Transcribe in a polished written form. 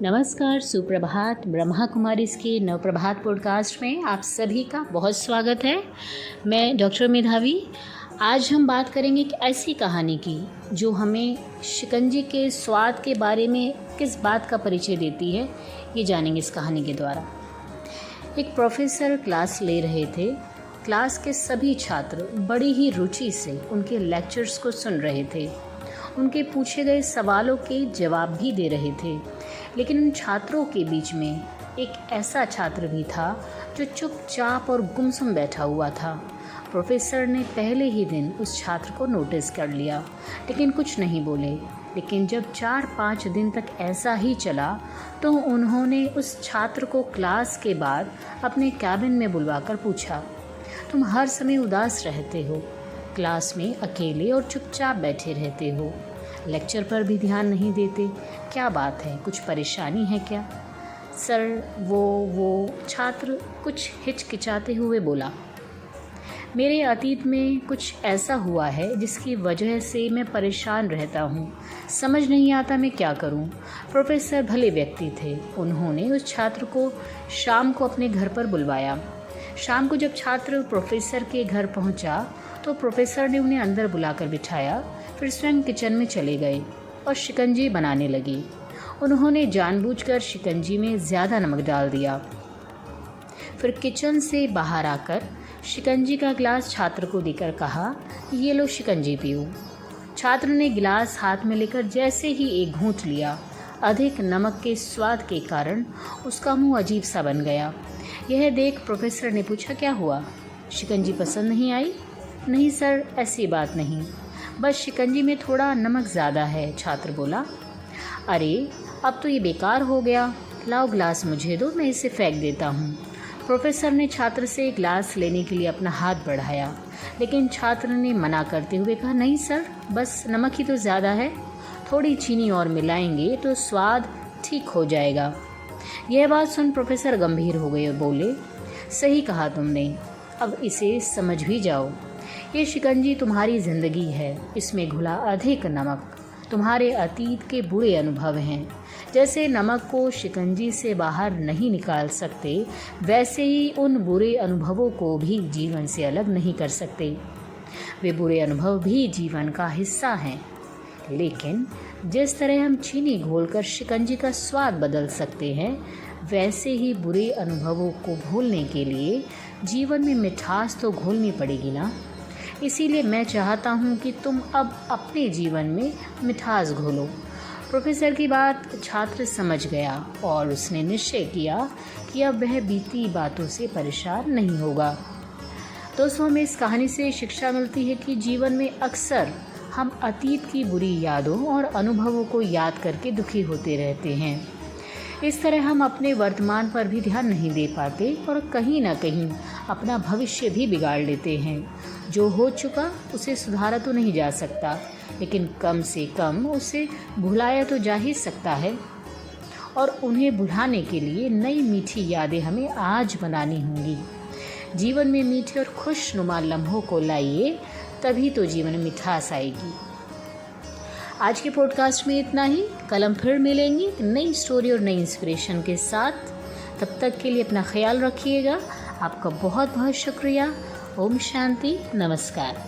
नमस्कार, सुप्रभात। ब्रह्मा कुमारीज़ के नवप्रभात पॉडकास्ट में आप सभी का बहुत स्वागत है। मैं डॉक्टर मेधावी। आज हम बात करेंगे एक ऐसी कहानी की जो हमें शिकंजी के स्वाद के बारे में किस बात का परिचय देती है, ये जानेंगे इस कहानी के द्वारा। एक प्रोफेसर क्लास ले रहे थे। क्लास के सभी छात्र बड़ी ही रुचि से उनके लेक्चर्स को सुन रहे थे। उनके पूछे गए सवालों के जवाब भी दे रहे थे, लेकिन उन छात्रों के बीच में एक ऐसा छात्र भी था जो चुपचाप और गुमसुम बैठा हुआ था। प्रोफेसर ने पहले ही दिन उस छात्र को नोटिस कर लिया, लेकिन कुछ नहीं बोले। लेकिन जब 4-5 दिन तक ऐसा ही चला तो उन्होंने उस छात्र को क्लास के बाद अपने कैबिन में बुलवाकर पूछा, तुम हर समय उदास रहते हो, क्लास में अकेले और चुपचाप बैठे रहते हो, लेक्चर पर भी ध्यान नहीं देते, क्या बात है, कुछ परेशानी है क्या? सर वो छात्र कुछ हिचकिचाते हुए बोला, मेरे अतीत में कुछ ऐसा हुआ है जिसकी वजह से मैं परेशान रहता हूँ, समझ नहीं आता मैं क्या करूँ। प्रोफेसर भले व्यक्ति थे। उन्होंने उस छात्र को शाम को अपने घर पर बुलवाया। शाम को जब छात्र प्रोफेसर के घर पहुँचा तो प्रोफेसर ने उन्हें अंदर बुलाकर बिठाया। फिर स्वयं किचन में चले गए और शिकंजी बनाने लगी। उन्होंने जानबूझकर शिकंजी में ज़्यादा नमक डाल दिया। फिर किचन से बाहर आकर शिकंजी का गिलास छात्र को देकर कहा, ये लो शिकंजी पियो। छात्र ने गिलास हाथ में लेकर जैसे ही एक घूंट लिया, अधिक नमक के स्वाद के कारण उसका मुंह अजीब सा बन गया। यह देख प्रोफेसर ने पूछा, क्या हुआ, शिकंजी पसंद नहीं आई? नहीं सर, ऐसी बात नहीं, बस शिकंजी में थोड़ा नमक ज़्यादा है, छात्र बोला। अरे अब तो ये बेकार हो गया, लाओ ग्लास मुझे दो, मैं इसे फेंक देता हूँ। प्रोफेसर ने छात्र से ग्लास लेने के लिए अपना हाथ बढ़ाया, लेकिन छात्र ने मना करते हुए कहा, नहीं सर, बस नमक ही तो ज़्यादा है, थोड़ी चीनी और मिलाएंगे तो स्वाद ठीक हो जाएगा। यह बात सुन प्रोफेसर गंभीर हो गए और बोले, सही कहा तुमने, अब इसे समझ भी जाओ। ये शिकंजी तुम्हारी ज़िंदगी है, इसमें घुला अधिक नमक तुम्हारे अतीत के बुरे अनुभव हैं। जैसे नमक को शिकंजी से बाहर नहीं निकाल सकते, वैसे ही उन बुरे अनुभवों को भी जीवन से अलग नहीं कर सकते। वे बुरे अनुभव भी जीवन का हिस्सा हैं, लेकिन जिस तरह हम चीनी घोलकर शिकंजी का स्वाद बदल सकते हैं, वैसे ही बुरे अनुभवों को भूलने के लिए जीवन में मिठास तो घोलनी पड़ेगी ना। इसीलिए मैं चाहता हूँ कि तुम अब अपने जीवन में मिठास घोलो। प्रोफेसर की बात छात्र समझ गया और उसने निश्चय किया कि अब वह बीती बातों से परेशान नहीं होगा। दोस्तों, हमें इस कहानी से शिक्षा मिलती है कि जीवन में अक्सर हम अतीत की बुरी यादों और अनुभवों को याद करके दुखी होते रहते हैं। इस तरह हम अपने वर्तमान पर भी ध्यान नहीं दे पाते और कहीं ना कहीं अपना भविष्य भी बिगाड़ लेते हैं। जो हो चुका उसे सुधारा तो नहीं जा सकता, लेकिन कम से कम उसे भुलाया तो जा ही सकता है। और उन्हें भुलाने के लिए नई मीठी यादें हमें आज बनानी होंगी। जीवन में मीठे और खुशनुमा लम्हों को लाइए, तभी तो जीवन में मिठास आएगी। आज के पॉडकास्ट में इतना ही। कल हम फिर मिलेंगे नई स्टोरी और नई इंस्पिरेशन के साथ। तब तक के लिए अपना ख्याल रखिएगा। आपका बहुत बहुत शुक्रिया। ओम शांति, नमस्कार।